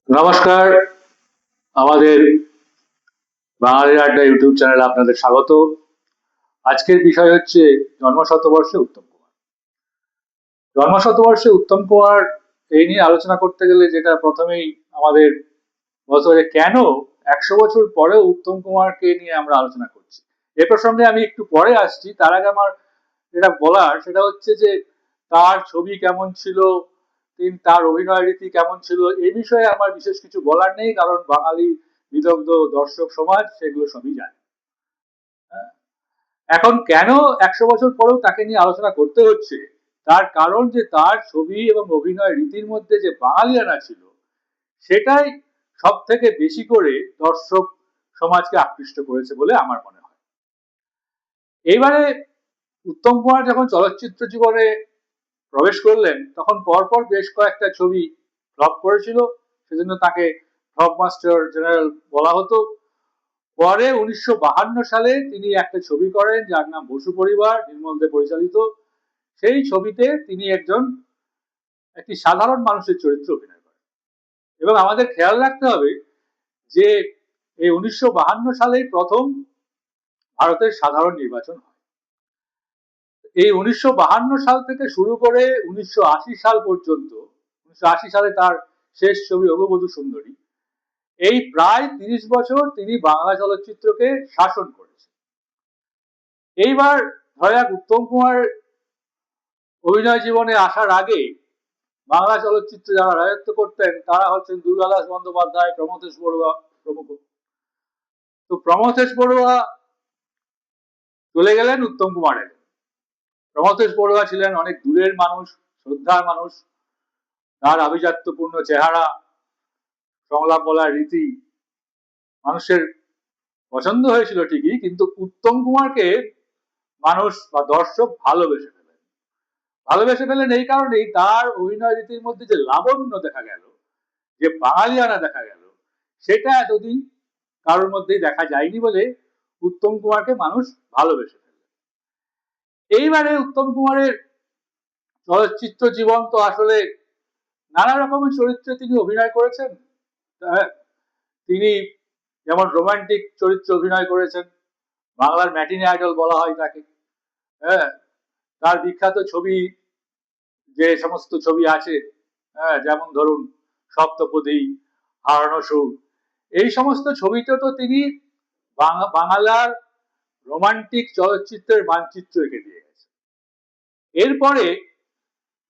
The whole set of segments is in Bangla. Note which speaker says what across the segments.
Speaker 1: নমস্কার। আমাদের বাঙালির আড্ডা ইউটিউব চ্যানেলে আপনাদের স্বাগত। আজকের বিষয় হচ্ছে জন্মশতবর্ষে উত্তম কুমার। জন্মশতবর্ষে উত্তম কুমার এই নিয়ে আলোচনা করতে গেলে যেটা প্রথমেই আমাদের বলতে হবে, কেন 100 বছর পরেও উত্তম কুমারকে নিয়ে আমরা আলোচনা করছি। এ প্রসঙ্গে আমি একটু পরে আসছি। তার আগে আমার যেটা বলার সেটা হচ্ছে যে তার ছবি কেমন ছিল, তার অভিনয় রীতি কেমন ছিল, এই বিষয়ে আমার বিশেষ কিছু বলার নেই, কারণ বাঙালি বিদগ্ধ দর্শক সমাজ সেগুলো সবই জানে। হ্যাঁ? এখন কেন 100 বছর পরেও তাকে নিয়ে আলোচনা করতে হচ্ছে, তার কারণ যে তার ছবি এবং অভিনয় রীতির মধ্যে যে বাঙালিয়ানা ছিল, সেটাই সব থেকে বেশি করে দর্শক সমাজকে আকৃষ্ট করেছে বলে আমার মনে হয়। এইবারে উত্তম কুমার যখন চলচ্চিত্র জীবনে প্রবেশ করলেন, তখন পরপর বেশ কয়েকটা ছবি ফ্লপ করেছিল, সেজন্য তাকে ফ্লপ মাস্টার জেনারেল বলা হতো। পরে 1952 সালে তিনি একটা ছবি করেন যার নাম বসু পরিবার, নির্মল দে পরিচালিত। সেই ছবিতে তিনি একটি সাধারণ মানুষের চরিত্রে অভিনয় করেন। এবং আমাদের খেয়াল রাখতে হবে যে এই 1952 সালেই প্রথম ভারতের সাধারণ নির্বাচন হয়। এই 1952 সাল থেকে শুরু করে 1980 সাল পর্যন্ত, 1980 সালে তার শেষ ছবি অগবধূ সুন্দরী, এই প্রায় 30 বছর তিনি বাংলা চলচ্চিত্রকে শাসন করেছেন। এইবার ধরা যাক উত্তম কুমার অভিনয় জীবনে আসার আগে বাংলা চলচ্চিত্রে যারা রাজত্ব করতেন তারা হচ্ছেন দুর্গাদাস বন্দ্যোপাধ্যায়, প্রমথেশ বড়ুয়া প্রমুখ। তো প্রমথেশ বড়ুয়া চলে গেলেন, উত্তম কুমার এলেন। প্রমথেশ বড়ুয়া ছিলেন অনেক দূরের মানুষ, শ্রদ্ধার মানুষ। তার আভিজাত্যপূর্ণ চেহারা, সংলাপ বলার রীতি মানুষের পছন্দ হয়েছিল ঠিকই, কিন্তু উত্তম কুমারকে মানুষ বা দর্শক ভালোবেসে ফেলেন এই কারণেই তার অভিনয় রীতির মধ্যে যে লাবণ্য দেখা গেল, যে বাঙালিয়ানা দেখা গেল, সেটা এতদিন কারোর মধ্যেই দেখা যায়নি বলে উত্তম কুমারকে মানুষ ভালোবেসে ফেলল। এইবারে উত্তম কুমারের চলচ্চিত্র জীবন তো আসলে নানা রকমের চরিত্রে তিনি অভিনয় করেছেন। তিনি যেমন রোমান্টিক চরিত্রে অভিনয় করেছেন, বাংলার ম্যাটিনি আইডল বলা হয় তাকে। হ্যাঁ, তার বিখ্যাত ছবি, যে সমস্ত ছবি আছে, যেমন ধরুন সপ্তপদী, হারানো সুর, এই সমস্ত ছবিতে তো তিনি বাংলার রোমান্টিক চলচ্চিত্রের মানচিত্র এঁকে দিয়ে গেছে। এরপরে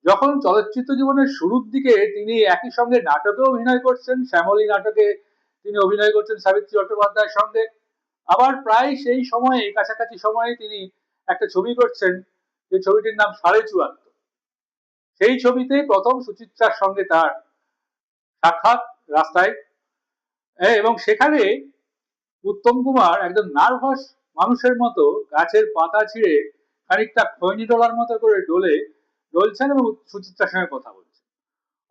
Speaker 1: যখন চলচ্চিত্র জীবনের শুরুর দিকে তিনি একই সঙ্গে নাটকেও অভিনয় করছেন, শ্যামলী নাটকে তিনি অভিনয় করছেন সাবিত্রী চট্টোপাধ্যায়ের সঙ্গে। আবার প্রায় সেই সময়ে, কাছাকাছি সময়ে তিনি একটা ছবি করছেন, যে ছবিটির নাম 74.5। সেই ছবিতে প্রথম সুচিত্রার সঙ্গে তার সাক্ষাৎ রাস্তায়। এবং সেখানে উত্তম কুমার একজন নার্ভাস মানুষের মতো গাছের পাতা ছিঁড়ে খানিকটা খৈনি ডলার মতো করে ডলছেন এবং সুচিত্রার সঙ্গে কথা বলছেন।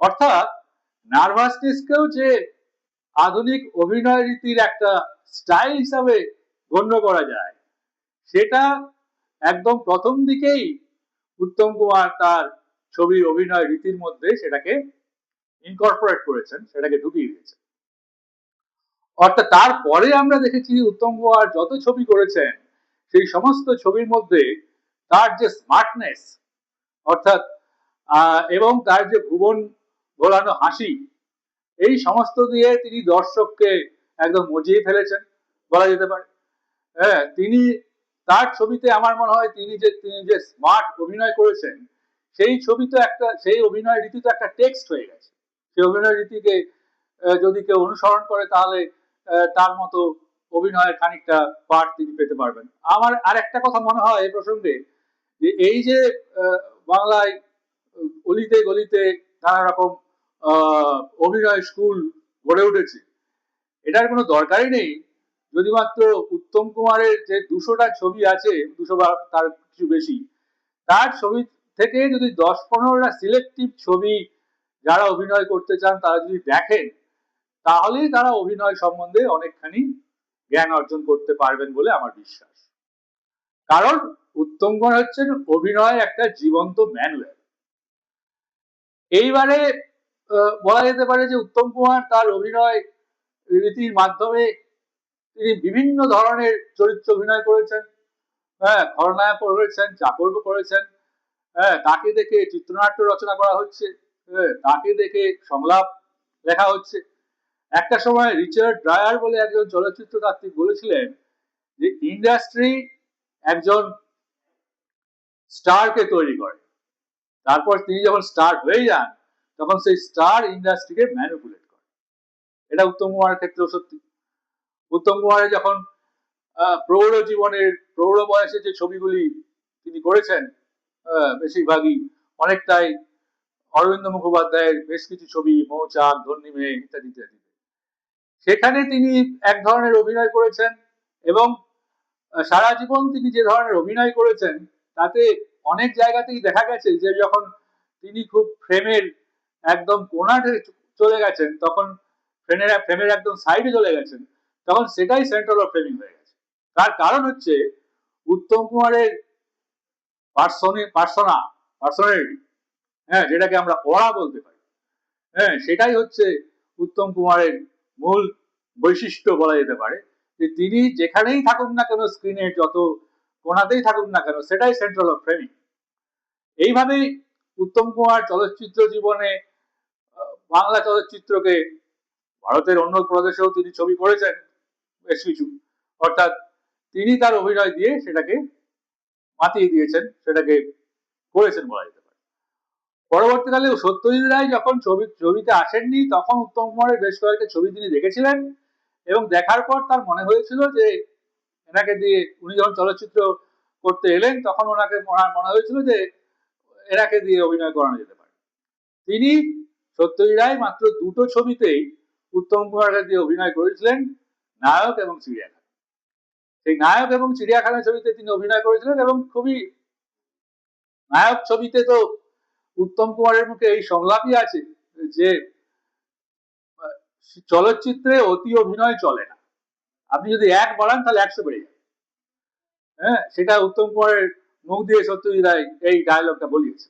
Speaker 1: অর্থাৎ নার্ভাসনেসকেও যে আধুনিক অভিনয় রীতির একটা স্টাইল হিসাবে গণ্য করা যায়, সেটা একদম প্রথম দিকেই উত্তম কুমার তার ছবির অভিনয় রীতির মধ্যে সেটাকে ইনকর্পোরেট করেছেন, সেটাকে ঢুকিয়ে দিয়েছেন। অর্থাৎ তারপরে আমরা দেখেছি উত্তম কুমার যত ছবি করেছেন, সেই সমস্ত ছবির মধ্যে তার যে স্মার্টনেস, অর্থাৎ এবং তার যে ভুবন ভোলানো হাসি, এই সমস্ত দিয়ে তিনি দর্শককে একদম মজিয়ে ফেলেছেন বলা যেতে পারে। হ্যাঁ, তিনি তার ছবিতে আমার মনে হয় তিনি যে স্মার্ট অভিনয় করেছেন, সেই ছবি তো একটা, সেই অভিনয় রীতি তো একটা টেক্সট হয়ে গেছে। সেই অভিনয় রীতিকে যদি কেউ অনুসরণ করে, তাহলে তার মতো অভিনয়ের খানিকটা পাঠ তিনি পেতে পারবেন। আমার আর একটা কথা মনে হয় এই প্রসঙ্গে, যে এই যে বাংলায় অলিতে গলিতে নানা রকম অভিনয় স্কুল গড়ে উঠেছে, এটার কোনো দরকারই নেই যদি মাত্র উত্তম কুমারের যে 200টা ছবি আছে, 200 বা তার কিছু বেশি, তার ছবি থেকে যদি 10-15টা সিলেক্টিভ ছবি যারা অভিনয় করতে চান তারা যদি দেখেন, তাহলেই তারা অভিনয় সম্বন্ধে অনেকখানি জ্ঞান অর্জন করতে পারবেন বলে আমার বিশ্বাস। কারণ উত্তম কুমার হচ্ছেন অভিনয়ের একটা জীবন্ত ম্যানুয়াল। এইবারে বলা যেতে পারে যে উত্তম কুমার তার অভিনয় রীতির মাধ্যমে তিনি বিভিন্ন ধরনের চরিত্র অভিনয় করেছেন। হ্যাঁ, খলনায়ক করেছেন, চাকর করেছেন। হ্যাঁ, তাকে দেখে চিত্রনাট্য রচনা করা হচ্ছে। হ্যাঁ, তাকে দেখে সংলাপ লেখা হচ্ছে। একটা সময় রিচার্ড ড্রায়ার বলে একজন চলচ্চিত্র তাত্ত্বিক বলেছিলেন যে ইন্ডাস্ট্রি একজন স্টারকে তৈরি করে, তারপর তিনি যখন স্টার হয়ে যান তখন সেই স্টার ইন্ডাস্ট্রিকে ম্যানিপুলেট করে। এটা উত্তম কুমারের ক্ষেত্রেও সত্যি। উত্তম কুমারের যখন প্রৌঢ় জীবনের প্রৌঢ় বয়সে যে ছবিগুলি তিনি করেছেন, বেশিরভাগই অনেকটাই অরবিন্দ মুখোপাধ্যায়ের বেশ কিছু ছবি, মৌচাক, ধন্যী মেয়ে ইত্যাদি ইত্যাদি, সেখানে তিনি এক ধরনের অভিনয় করেছেন এবং সারা জীবন তিনি যে ধরনের অভিনয় করেছেন তাতে অনেক জায়গাতেই দেখা গেছে যে যখন তিনি খুব ফ্রেমের একদম কোণাতে চলে গেছেন, তখন ফ্রেমের একদম সাইডে চলে গেছেন, তখন সেটাই সেন্ট্রাল অফ ফ্রেমিং হয়ে গেছে। তার কারণ হচ্ছে উত্তম কুমারের পার্সোনালিটি, হ্যাঁ, যেটাকে আমরা অরা বলতে পারি, হ্যাঁ, সেটাই হচ্ছে উত্তম কুমারের মূল বৈশিষ্ট্য বলা যেতে পারে। যে তিনি যেখানেই থাকুন না কেন, স্ক্রিনে যত কোনাতেই থাকুন না কেন, সেটাই সেন্ট্রাল অফ ফ্রেমিং। এইভাবেই উত্তম কুমার চলচ্চিত্র জীবনে বাংলা চলচ্চিত্রকে, ভারতের অন্য প্রদেশেও তিনি ছবি করেছেন বেশ কিছু, অর্থাৎ তিনি তার অভিনয় দিয়ে সেটাকে মাতিয়ে দিয়েছেন, সেটাকে করেছেন বলা যেতে পারে। পরবর্তীকালে সত্যজিৎ রায় যখন ছবিতে আসেননি, তখন উত্তম কুমারের বেশ কয়েকটা ছবি তিনি দেখেছিলেন এবং দেখার পর তার মনে হয়েছিল যে এনাকে দিয়ে, উনি যখন চলচ্চিত্র করতে এলেন তখন ওনাকে মনে হয়েছিল যে এনাকে দিয়ে অভিনয় করানো যেতে পারে। তিনি সত্যজিৎ রায় মাত্র দুটো ছবিতেই উত্তম কুমারকে দিয়ে অভিনয় করেছিলেন, নায়ক এবং চিড়িয়াখানা। সেই নায়ক এবং চিড়িয়াখানা ছবিতে তিনি অভিনয় করেছিলেন এবং খুবই, নায়ক ছবিতে তো উত্তম কুমারের মুখে এই সংলাপই আছে যে চলচ্চিত্রে অতি অভিনয় চলে না, আপনি যদি এক বাড়ান তাহলে 100 বেড়ে যাবে। হ্যাঁ, সেটা উত্তম কুমারের মুখ দিয়ে সত্যজিৎ রায় এই ডায়লগটা বলিয়েছে।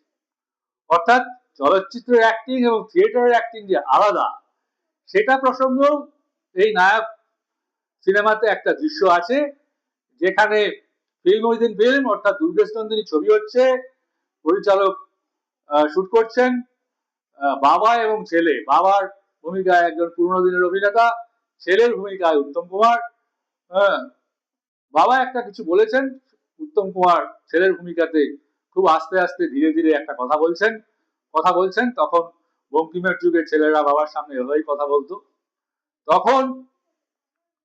Speaker 1: অর্থাৎ চলচ্চিত্রের অ্যাক্টিং এবং থিয়েটারের অ্যাক্টিং যে আলাদা, সেটা প্রসঙ্গ এই নায়ক সিনেমাতে একটা দৃশ্য আছে যেখানে ফিল্ম উইদিন ফিল্ম, অর্থাৎ দুর্গেশ নন্দিনী ছবি হচ্ছে, পরিচালক শুট করছেন, বাবা এবং ছেলে, বাবার ভূমিকায় একজন পুরনো দিনের অভিনেতা, ছেলের ভূমিকায় উত্তম কুমার। হ্যাঁ, বাবা একটা কিছু বলেছেন, উত্তম কুমার ছেলের ভূমিকাতে খুব আস্তে আস্তে ধীরে ধীরে একটা কথা বলছেন, তখন বঙ্কিমের যুগে ছেলেরা বাবার সামনে এভাবেই কথা বলতো, তখন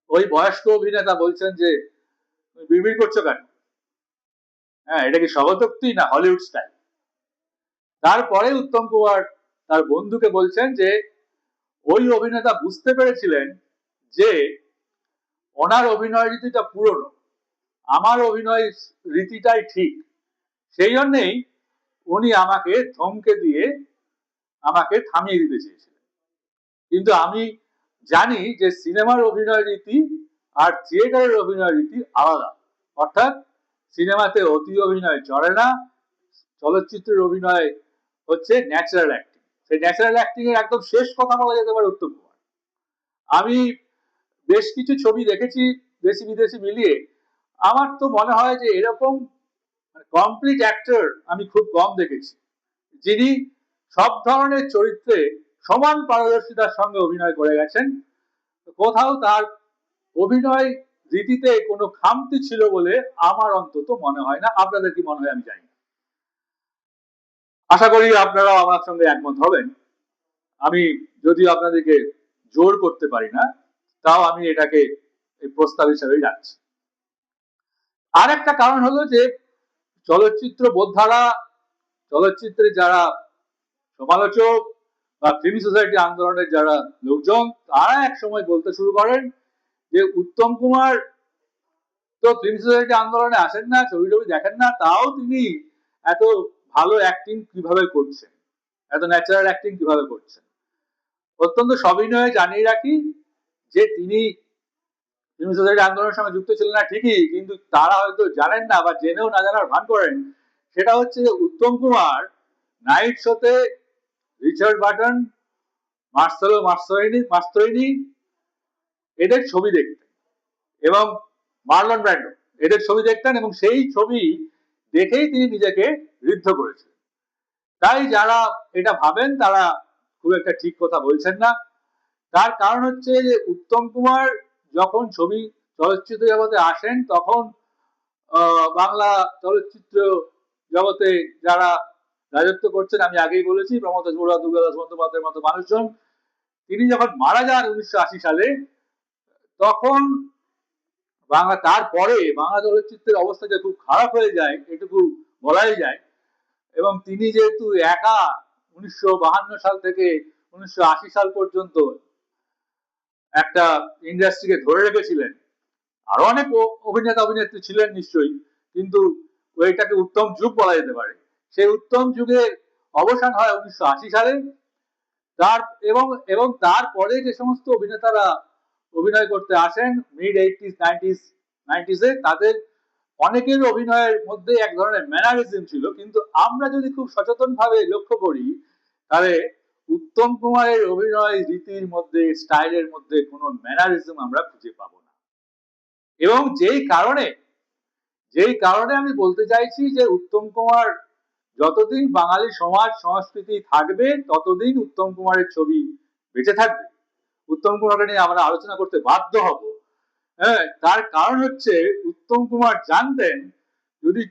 Speaker 1: ওই বয়স্ক অভিনেতা বলছেন যে বিড়বিড় করছো কেন, হ্যাঁ, এটা কি স্বগতোক্তি না হলিউড স্টাইল? তারপরে উত্তম কুমার তার বন্ধুকে বলছেন যে ওই অভিনেতা বুঝতে পেরেছিলেন যে ওনার অভিনয় রীতিটা পুরনো, আমার অভিনয় রীতিটাই ঠিক, সেই জন্যেই উনি আমাকে ধমকে দিয়ে আমাকে থামিয়ে দিতে চেয়েছিলেন। কিন্তু আমি জানি যে সিনেমার অভিনয় রীতি আর থিয়েটারের অভিনয় রীতি আলাদা, অর্থাৎ সিনেমাতে অতি অভিনয় চলে না, চলচ্চিত্রের অভিনয় হচ্ছে ন্যাচারাল অ্যাক্টিং। সেই ন্যাচারাল অ্যাক্টিং এর একদম শেষ কথা বলা যেতে পারে উত্তম কুমার। আমি বেশ কিছু ছবি দেখেছি দেশি বিদেশি মিলিয়ে, আমার তো মনে হয় যে এরকম কমপ্লিট অ্যাক্টর আমি খুব কম দেখেছি যিনি সব ধরনের চরিত্রে সমান পারদর্শিতার সঙ্গে অভিনয় করে গেছেন। কোথাও তার অভিনয় রীতিতে কোনো খামতি ছিল বলে আমার অন্তত মনে হয় না। আপনাদের কি মনে হয় আমি জানি না, আশা করি আপনারাও আমার সঙ্গে একমত হবেন। আমি যদিও আপনাদেরকে জোর করতে পারি না, তাও আমি এটাকে এই প্রস্তাব হিসেবেই রাখছি। আর একটা কারণ হলো যে চলচ্চিত্র বোদ্ধারা, চলচ্চিত্রে যারা সমালোচক বা ফিল্ম সোসাইটি আন্দোলনের যারা লোকজন, তারা এক সময় বলতে শুরু করেন যে উত্তম কুমার তো ফিল্ম সোসাইটি আন্দোলনে আসেন না, ছবি টবি দেখেন না, তাও তিনি এত ভালো অ্যাক্টিং কিভাবে করছেন, এত ন্যাচারাল অ্যাক্টিং কিভাবে করছেন। অত্যন্ত সবিনয়ে জানিয়ে রাখি যে তিনি ফিল্ম সোসাইটি আন্দোলনের সঙ্গে যুক্ত ছিলেন না ঠিকই, কিন্তু তারা হয়তো জানেন না বা জেনেও না জানার ভান করেন, সেটা হচ্ছে যে উত্তম কুমার নাইট শোতে রিচার্ড বার্টন মার্সেলো মাস্ত্রোইনি এদের ছবি দেখতেন, এবং মার্লন ব্র্যান্ডো এদের ছবি দেখতেন, এবং সেই ছবি দেখেই তিনি নিজেকে ঋদ্ধ করেছিলেন। তাই যারা এটা ভাবেন তারা খুব একটা ঠিক কথা বলছেন না। তার কারণ হচ্ছে যে উত্তম কুমার যখন চলচ্চিত্র জগতে আসেন, তখন বাংলা চলচ্চিত্র জগতে যারা রাজত্ব করছেন, আমি আগেই বলেছি, প্রমথ বড়ুয়া, দুর্গাদাস বন্দ্যোপাধ্যায়ের মতো মানুষজন। তিনি যখন মারা যান 1980 সালে, তখন তারপরে বাংলা চলচ্চিত্রের অবস্থা যে খুব খারাপ হয়ে যায় এটুকু বলাই যায়। এবং তিনি যেহেতু একা 1952 সাল থেকে 1980 সাল পর্যন্ত একটা ইন্ডাস্ট্রিকে ধরে রেখেছিলেন, আরো অনেক অভিনেতা অভিনেত্রী ছিলেন নিশ্চয়ই, কিন্তু ওইটাকে উত্তম যুগ বলা যেতে পারে। সেই উত্তম যুগের অবসান হয় 1980 সালে। এবং তারপরে যে সমস্ত অভিনেতারা অভিনয় করতে আসেন মিড 80s 90s তাদের অনেকের অভিনয়ের মধ্যে এক ধরনের ম্যানারিজম ছিল, কিন্তু আমরা যদি খুব সচেতন ভাবে লক্ষ্য করি, তাহলে উত্তম কুমারের অভিনয় রীতির মধ্যে, স্টাইলের মধ্যে কোনো ম্যানারিজম আমরা খুঁজে পাবো না। এবং যেই কারণে আমি বলতে চাইছি যে উত্তম কুমার যতদিন বাঙালি সমাজ সংস্কৃতি থাকবে, ততদিন উত্তম কুমারের ছবি বেঁচে থাকবে, উত্তম কুমারকে নিয়ে আমরা আলোচনা করতে বাধ্য হব। হ্যাঁ, তার কারণ হচ্ছে উত্তম কুমার জানতেন যদি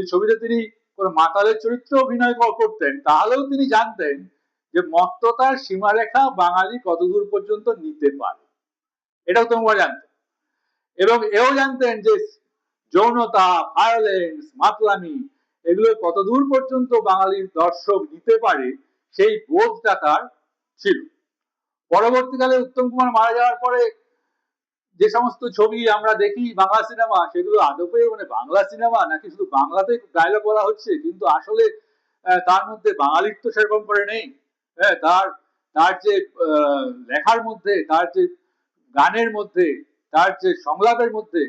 Speaker 1: ছবিতে তিনি কোনো মাতালের চরিত্র অভিনয় করতেন, তাহলেও তিনি জানতেন যে মত্ততার সীমারেখা বাঙালি কতদূর পর্যন্ত নিতে পারে, এটা উত্তম কুমার জানতেন। এবং এও জানতেন যে যৌনতা, ভায়োলেন্স, মাতলামি এগুলো কতদূর পর্যন্ত বাঙালির দর্শক নিতে পারে, সেই বোধটা তার ছিল। পরবর্তীকালে উত্তম কুমার মারা যাওয়ার পরে যে সমস্ত ছবি আমরা দেখি বাংলা সিনেমা, সেগুলো আদপে মানে বাংলা সিনেমা নাকি শুধু বাংলাতে ডায়লগ বলা হচ্ছে, কিন্তু আসলে তার মধ্যে বাঙালিত্ব সেরকম করে নেই। হ্যাঁ, তার যে লেখার মধ্যে, তার যে গানের মধ্যে, তার যে সংলাপের মধ্যে,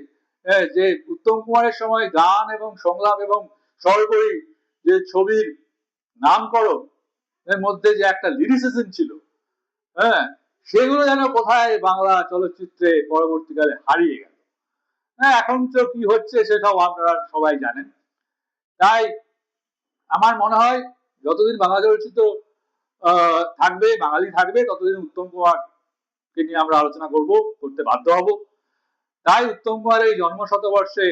Speaker 1: যে উত্তম কুমারের সময় গান এবং সংলাপ এবং সর্বোপরি যে ছবির নামকরণ এর মধ্যে যে একটা লিরিসিজম ছিল, হ্যাঁ, সেগুলো যেন কোথায় বাংলা চলচ্চিত্রে পরবর্তীকালে হারিয়ে গেল। হ্যাঁ, এখন তো কি হচ্ছে সেটাও আপনারা সবাই জানেন। তাই আমার মনে হয় যতদিন বাংলা চলচ্চিত্র থাকবে, বাঙালি থাকবে, ততদিন উত্তম কুমারকে নিয়ে আমরা আলোচনা করতে বাধ্য হব। তাই উত্তম কুমারের এই জন্ম শতবর্ষে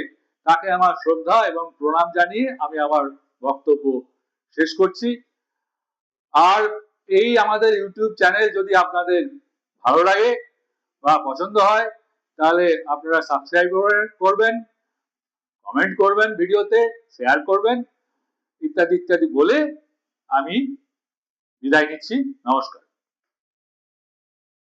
Speaker 1: তাকে আমার শ্রদ্ধা এবং প্রণাম জানিয়ে আমি আমার বক্তব্য শেষ করছি। আর এই আমাদের ইউটিউব চ্যানেল যদি আপনাদের ভালো লাগে বা পছন্দ হয়, তাহলে আপনারা সাবস্ক্রাইব করবেন, কমেন্ট করবেন, ভিডিওতে শেয়ার করবেন, ইত্যাদি ইত্যাদি বলে আমি বিদায় নিচ্ছি। নমস্কার।